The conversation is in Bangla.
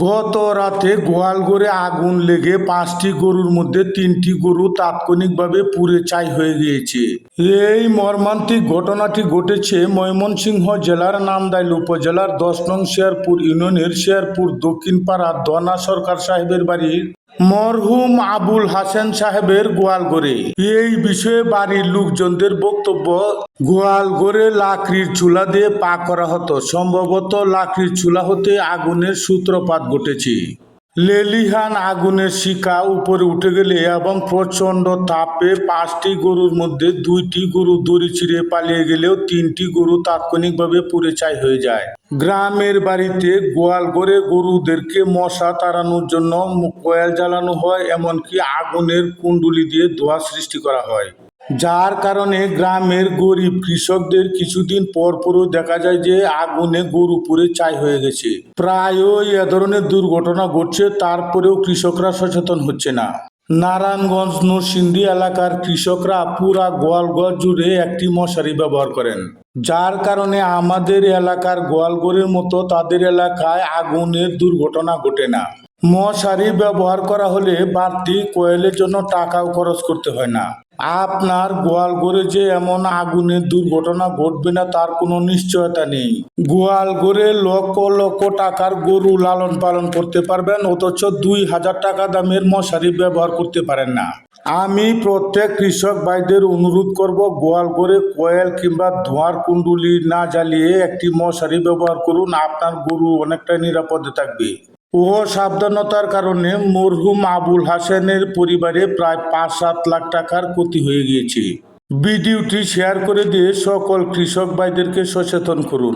গত রাতে গোয়ালঘরে আগুন লেগে 5টি গরুর মধ্যে 3টি গরু তাৎক্ষণিকভাবে পুড়ে ছাই হয়ে গিয়েছে। এই মর্মান্তিক ঘটনাটি ঘটেছে ময়মনসিংহ জেলার নান্দাইল উপজেলার 10 নং শেরপুর ইউনিয়নের শেরপুর দক্ষিণ পাড়া দনা সরকার সাহেবের বাড়ির মরহুম আবুল হাসান সাহেবের গোয়ালঘরে। এই বিষয়ে বাড়ির লোকজনদের বক্তব্য, গোয়ালঘরে লাকড়ির চুলা দিয়ে পাক করা হতো। সম্ভবত লাকড়ির চুলা হতে আগুনের সূত্রপাত ঘটেছে। লেলিহান আগুনের শিখা উপরে উঠে গেলে এবং প্রচণ্ড তাপে 5টি গরুর মধ্যে 2টি গরু দড়ি ছিঁড়ে পালিয়ে গেলেও 3টি গরু তাৎক্ষণিকভাবে পুড়ে ছাই হয়ে যায়। গ্রামের বাড়িতে গোয়ালঘরে গরুদেরকে মশা তাড়ানোর জন্য কয়েল জ্বালানো হয়, এমনকি আগুনের কুণ্ডুলি দিয়ে ধোঁয়া সৃষ্টি করা হয়, যার কারণে গ্রামের গরিব কৃষকদের কিছুদিন পরপরও দেখা যায় যে আগুনে গরু পুড়ে ছাই হয়ে গেছে। প্রায়ই এ ধরনের দুর্ঘটনা ঘটছে, তারপরেও কৃষকরা সচেতন হচ্ছে না। নারায়ণগঞ্জ নরসিংদী এলাকার কৃষকরা পুরা গোয়ালঘর জুড়ে একটি মশারি ব্যবহার করেন, যার কারণে আমাদের এলাকার গোয়ালঘরের মতো তাদের এলাকায় আগুনের দুর্ঘটনা ঘটে না। মশারি ব্যবহার করা হলে বাড়তি কয়েলের জন্য টাকাও খরচ করতে হয় না। আপনার গোয়ালঘরে যে এমন আগুনের দুর্ঘটনা ঘটবে না তার কোনো নিশ্চয়তা নেই। গোয়ালঘরে লক্ষ লক্ষ টাকার গরু লালন পালন করতে পারবেন, অথচ 2000 টাকা দামের মশারি ব্যবহার করতে পারেন না। আমি প্রত্যেক কৃষক ভাইদের অনুরোধ করব, গোয়ালঘরে কয়েল কিংবা ধোঁয়ার কুণ্ডুলি না জ্বালিয়ে একটি মশারি ব্যবহার করুন। আপনার গরু অনেকটা নিরাপদে থাকবে। অসাবধানতার কারণে মরহুম আবুল হাসানের পরিবারে প্রায় 5-7 লাখ টাকার ক্ষতি হয়ে গিয়েছে। ভিডিওটি শেয়ার করে দিয়ে সকল কৃষক ভাইদেরকে সচেতন করুন।